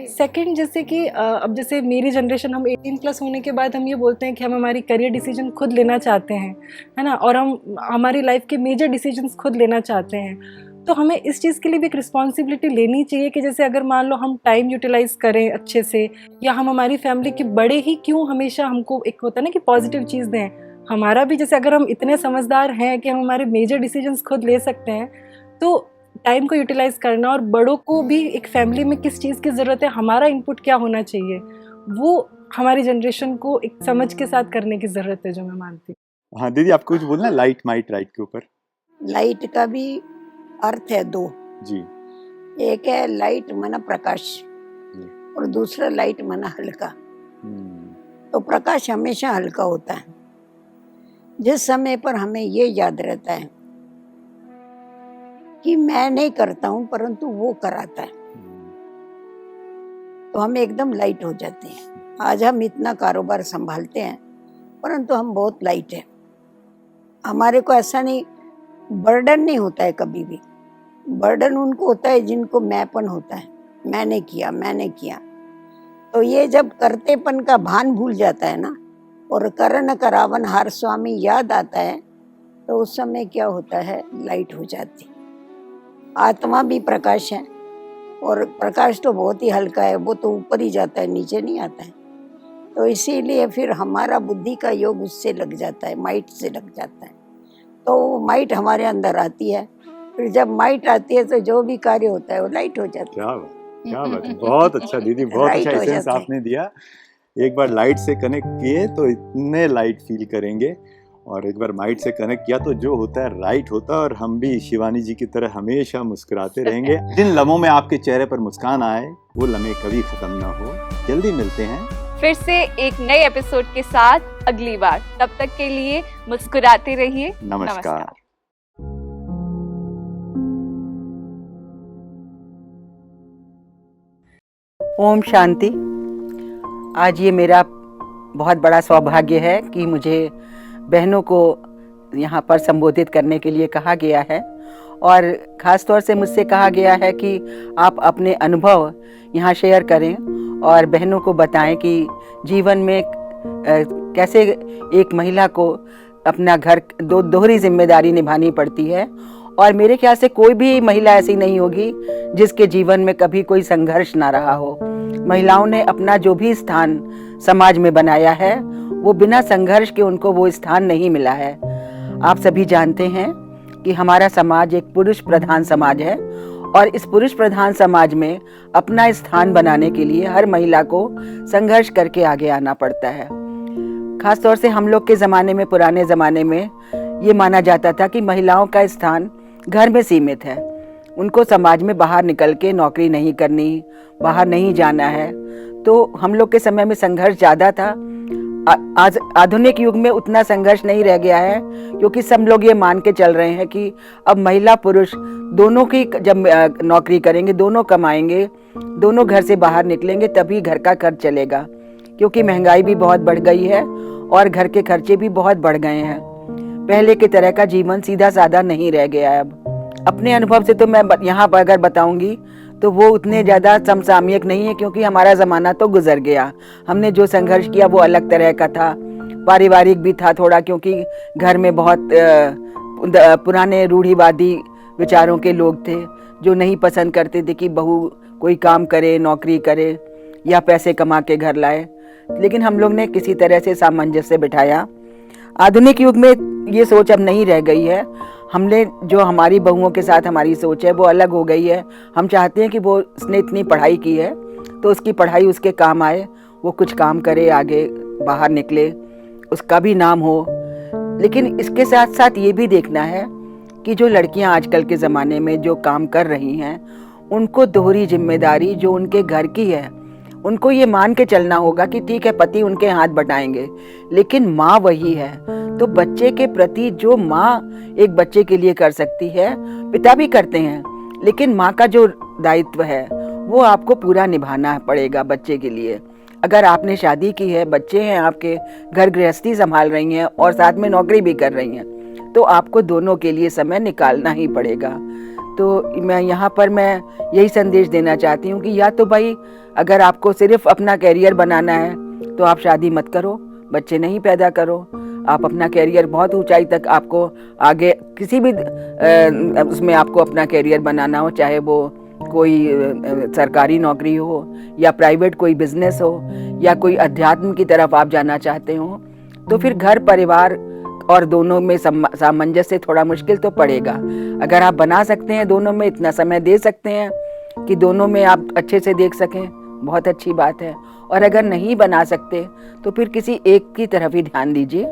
सेकंड, जैसे कि अब जैसे मेरी जनरेशन, हम 18+ होने के बाद हम ये बोलते हैं कि हम हमारी करियर डिसीजन खुद लेना चाहते हैं, है ना, और हम हमारी लाइफ के मेजर डिसीजंस खुद लेना चाहते हैं। तो हमें इस चीज़ के लिए भी एक रिस्पॉन्सिबिलिटी लेनी चाहिए कि जैसे अगर मान लो हम टाइम यूटिलाइज करें अच्छे से, या हम हमारी फैमिली के बड़े ही क्यों हमेशा हमको एक होता है ना कि पॉजिटिव चीज़ दें, हमारा भी जैसे अगर हम इतने समझदार हैं कि हम हमारे मेजर डिसीजंस खुद ले सकते हैं, तो टाइम को यूटिलाइज करना और बड़ों को भी एक फैमिली में किस चीज़ की ज़रूरत है, हमारा इनपुट क्या होना चाहिए, वो हमारी जनरेशन को एक समझ के साथ करने की ज़रूरत है, जो मैं मानती हूँ। हाँ दीदी, आपको कुछ बोलना है लाइट माइट राइट के ऊपर? लाइट का भी अर्थ है दो। जी एक है लाइट माना प्रकाश जी। और दूसरा लाइट माना हल्का। हम्म, तो प्रकाश हमेशा हल्का होता है। जिस समय पर हमें ये याद रहता है कि मैं नहीं करता हूँ परंतु वो कराता है, तो हम एकदम लाइट हो जाते हैं। आज हम इतना कारोबार संभालते हैं परंतु हम बहुत लाइट हैं। हमारे को ऐसा नहीं, बर्डन नहीं होता है कभी भी। बर्डन उनको होता है जिनको मैंपन होता है, मैंने किया। तो ये जब करतेपन का भान भूल जाता है ना, और करण करावन हार स्वामी याद आता है, तो उस समय क्या होता है, लाइट हो जाती। आत्मा भी प्रकाश है, और प्रकाश तो बहुत ही हल्का है, वो तो ऊपर ही जाता है, नीचे नहीं आता है। तो इसीलिए फिर हमारा बुद्धि का योग उससे लग जाता है, माइट से लग जाता है। तो वो माइट हमारे अंदर आती है। फिर जब माइट आती है तो जो भी कार्य होता है वो लाइट हो जाता क्या बात, क्या बात है। बहुत अच्छा दीदी, बहुत Right अच्छा हो एसेंस जाता है। आपने दिया। एक बार लाइट से कनेक्ट किए तो इतने लाइट फील करेंगे, और एक बार माइट से कनेक्ट किया तो जो होता है राइट होता है। और हम भी शिवानी जी की तरह हमेशा मुस्कुराते रहेंगे। जिन लम्हों में आपके चेहरे पर मुस्कान आए वो लम्हे कभी खत्म ना हो। जल्दी मिलते हैं फिर से एक नए एपिसोड के साथ अगली बार। तब तक के लिए मुस्कुराते रहिए। नमस्कार। ओम शांति। आज ये मेरा बहुत बड़ा सौभाग्य है कि मुझे बहनों को यहाँ पर संबोधित करने के लिए कहा गया है, और ख़ास तौर से मुझसे कहा गया है कि आप अपने अनुभव यहाँ शेयर करें और बहनों को बताएं कि जीवन में कैसे एक महिला को अपना घर दोहरी जिम्मेदारी निभानी पड़ती है। और मेरे ख्याल से कोई भी महिला ऐसी नहीं होगी जिसके जीवन में कभी कोई संघर्ष ना रहा हो। महिलाओं ने अपना जो भी स्थान समाज में बनाया है वो बिना संघर्ष के उनको वो स्थान नहीं मिला है। आप सभी जानते हैं कि हमारा समाज एक पुरुष प्रधान समाज है, और इस पुरुष प्रधान समाज में अपना स्थान बनाने के लिए हर महिला को संघर्ष करके आगे आना पड़ता है। खास तौर से हम लोग के ज़माने में, पुराने ज़माने में ये माना जाता था कि महिलाओं का स्थान घर में सीमित है, उनको समाज में बाहर निकल के नौकरी नहीं करनी, बाहर नहीं जाना है। तो हम लोग के समय में संघर्ष ज़्यादा था। आज आधुनिक युग में उतना संघर्ष नहीं रह गया है, क्योंकि सब लोग ये मान के चल रहे हैं कि अब महिला पुरुष दोनों की जब नौकरी करेंगे, दोनों कमाएंगे, दोनों घर से बाहर निकलेंगे, तभी घर का खर्च चलेगा। क्योंकि महंगाई भी बहुत बढ़ गई है और घर के खर्चे भी बहुत बढ़ गए हैं। पहले की तरह का जीवन सीधा साधा नहीं रह गया है। अब अपने अनुभव से तो मैं यहाँ पर अगर बताऊंगी तो वो उतने ज़्यादा समसामयिक नहीं है, क्योंकि हमारा ज़माना तो गुजर गया। हमने जो संघर्ष किया वो अलग तरह का था, पारिवारिक भी था थोड़ा, क्योंकि घर में बहुत पुराने रूढ़िवादी विचारों के लोग थे जो नहीं पसंद करते थे कि बहू कोई काम करे, नौकरी करे या पैसे कमा के घर लाए। लेकिन हम लोग ने किसी तरह से सामंजस्य बिठाया। आधुनिक युग में ये सोच अब नहीं रह गई है। हमने जो हमारी बहुओं के साथ हमारी सोच है वो अलग हो गई है। हम चाहते हैं कि वो उसने इतनी पढ़ाई की है तो उसकी पढ़ाई उसके काम आए, वो कुछ काम करे, आगे बाहर निकले, उसका भी नाम हो। लेकिन इसके साथ साथ ये भी देखना है कि जो लड़कियां आजकल के ज़माने में जो काम कर रही हैं, उनको दोहरी जिम्मेदारी जो उनके घर की है, उनको ये मान के चलना होगा कि ठीक है पति उनके हाथ बटाएंगे, लेकिन माँ वही है। तो बच्चे के प्रति जो माँ एक बच्चे के लिए कर सकती है, पिता भी करते हैं, लेकिन माँ का जो दायित्व है वो आपको पूरा निभाना पड़ेगा बच्चे के लिए। अगर आपने शादी की है, बच्चे हैं आपके, घर गृहस्थी संभाल रही हैं और साथ में नौकरी भी कर रही हैं, तो आपको दोनों के लिए समय निकालना ही पड़ेगा। तो मैं यहाँ पर मैं यही संदेश देना चाहती हूँ कि या तो भाई अगर आपको सिर्फ अपना कैरियर बनाना है तो आप शादी मत करो, बच्चे नहीं पैदा करो। आप अपना कैरियर बहुत ऊंचाई तक आपको आगे किसी भी उसमें आपको अपना कैरियर बनाना हो, चाहे वो कोई सरकारी नौकरी हो या प्राइवेट कोई बिजनेस हो या कोई अध्यात्म की तरफ आप जाना चाहते हो, तो फिर घर परिवार और दोनों में सामंजस्य थोड़ा मुश्किल तो पड़ेगा। अगर आप बना सकते हैं, दोनों में इतना समय दे सकते हैं कि दोनों में आप अच्छे से देख सकें, बहुत अच्छी बात है। और अगर नहीं बना सकते तो फिर किसी एक की तरफ ही ध्यान दीजिए,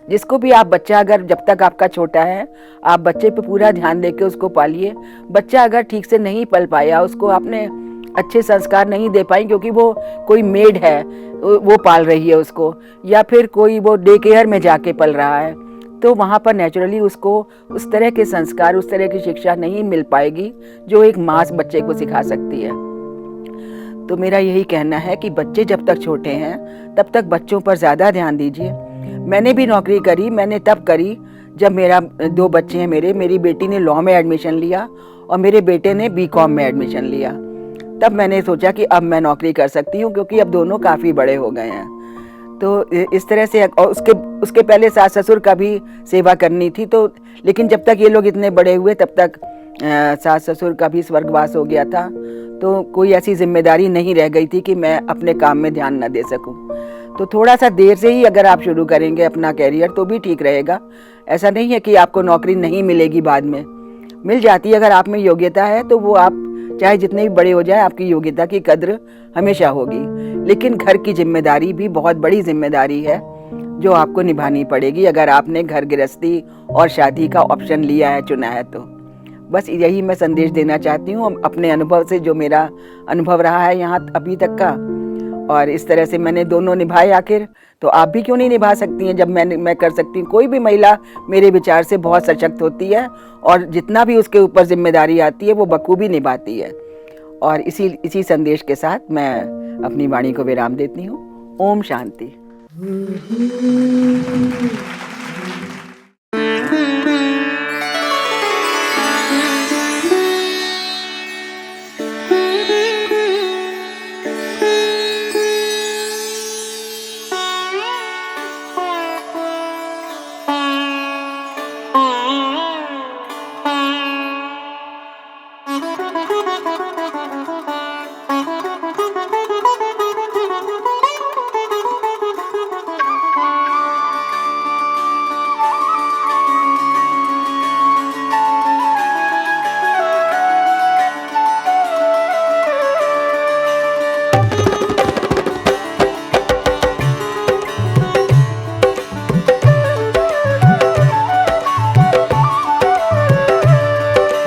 जिसको भी आप बच्चा, अगर जब तक आपका छोटा है आप बच्चे पे पूरा ध्यान देके उसको पालिए। बच्चा अगर ठीक से नहीं पल पाया, उसको आपने अच्छे संस्कार नहीं दे पाई क्योंकि वो कोई मेड है वो पाल रही है उसको, या फिर कोई वो डे केयर में जाके पल रहा है, तो वहाँ पर नेचुरली उसको उस तरह के संस्कार, उस तरह की शिक्षा नहीं मिल पाएगी जो एक माँ बच्चे को सिखा सकती है। तो मेरा यही कहना है कि बच्चे जब तक छोटे हैं तब तक बच्चों पर ज़्यादा ध्यान दीजिए। मैंने भी नौकरी करी, मैंने तब करी जब मेरा 2 बच्चे हैं मेरी बेटी ने लॉ में एडमिशन लिया और मेरे बेटे ने बीकॉम में एडमिशन लिया। तब मैंने सोचा कि अब मैं नौकरी कर सकती हूँ क्योंकि अब दोनों काफ़ी बड़े हो गए हैं। तो इस तरह से, और उसके पहले सास ससुर का भी सेवा करनी थी, तो लेकिन जब तक ये लोग इतने बड़े हुए तब तक सास ससुर का भी स्वर्गवास हो गया था, तो कोई ऐसी जिम्मेदारी नहीं रह गई थी कि मैं अपने काम में ध्यान न दे सकूं। तो थोड़ा सा देर से ही अगर आप शुरू करेंगे अपना कैरियर तो भी ठीक रहेगा। ऐसा नहीं है कि आपको नौकरी नहीं मिलेगी, बाद में मिल जाती है। अगर आप में योग्यता है तो वो आप चाहे जितने भी बड़े हो जाए, आपकी योग्यता की कद्र हमेशा होगी। लेकिन घर की जिम्मेदारी भी बहुत बड़ी जिम्मेदारी है जो आपको निभानी पड़ेगी अगर आपने घर गृहस्थी और शादी का ऑप्शन लिया है, चुना है। तो बस यही मैं संदेश देना चाहती हूँ अपने अनुभव से, जो मेरा अनुभव रहा है यहाँ अभी तक का, और इस तरह से मैंने दोनों निभाए। आखिर तो आप भी क्यों नहीं निभा सकती हैं जब मैं कर सकती हूँ। कोई भी महिला मेरे विचार से बहुत सशक्त होती है और जितना भी उसके ऊपर जिम्मेदारी आती है वो बखूबी निभाती है। और इसी संदेश के साथ मैं अपनी वाणी को विराम देती हूँ। ओम शांति।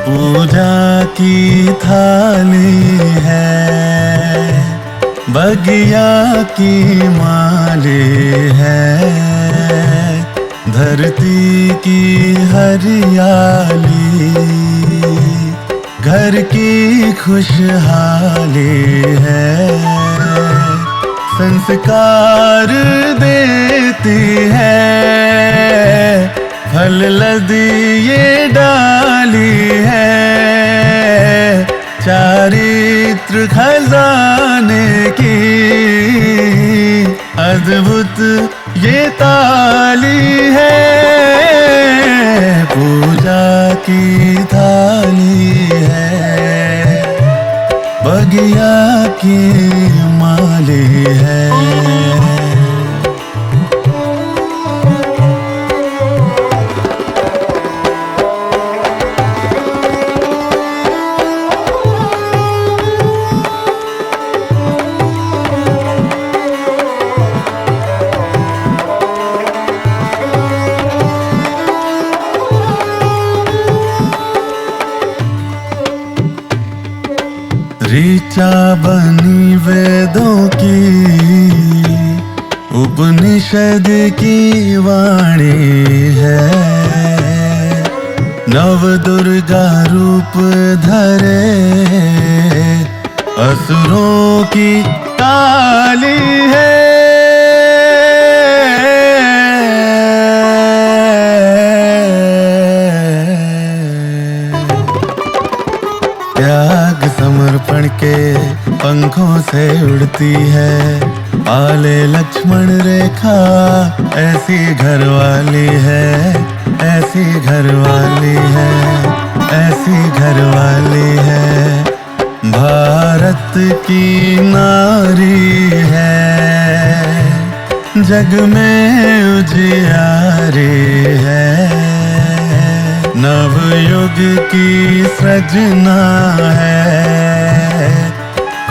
पूजा की थाली है, बगिया की माली है, धरती की हरियाली, घर की खुशहाली है, संस्कार देती है, फल लदी ये डाली है, चारित्र खजाने की अद्भुत ये ताली है, पूजा की थाली है, बगिया की माली है। ऋचा बनी वेदों की, उपनिषद की वाणी है, नव दुर्गा रूप धरे, असुरों की काली है, त्याग समर्पण के पंखों से उड़ती है, आले लक्ष्मण रेखा ऐसी घरवाली है, ऐसी घरवाली है, ऐसी घरवाली है, भारत की नारी है, जग में उजियारे है, नवयुग की सृजना है,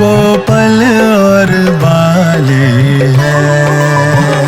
कोपल और बाली है।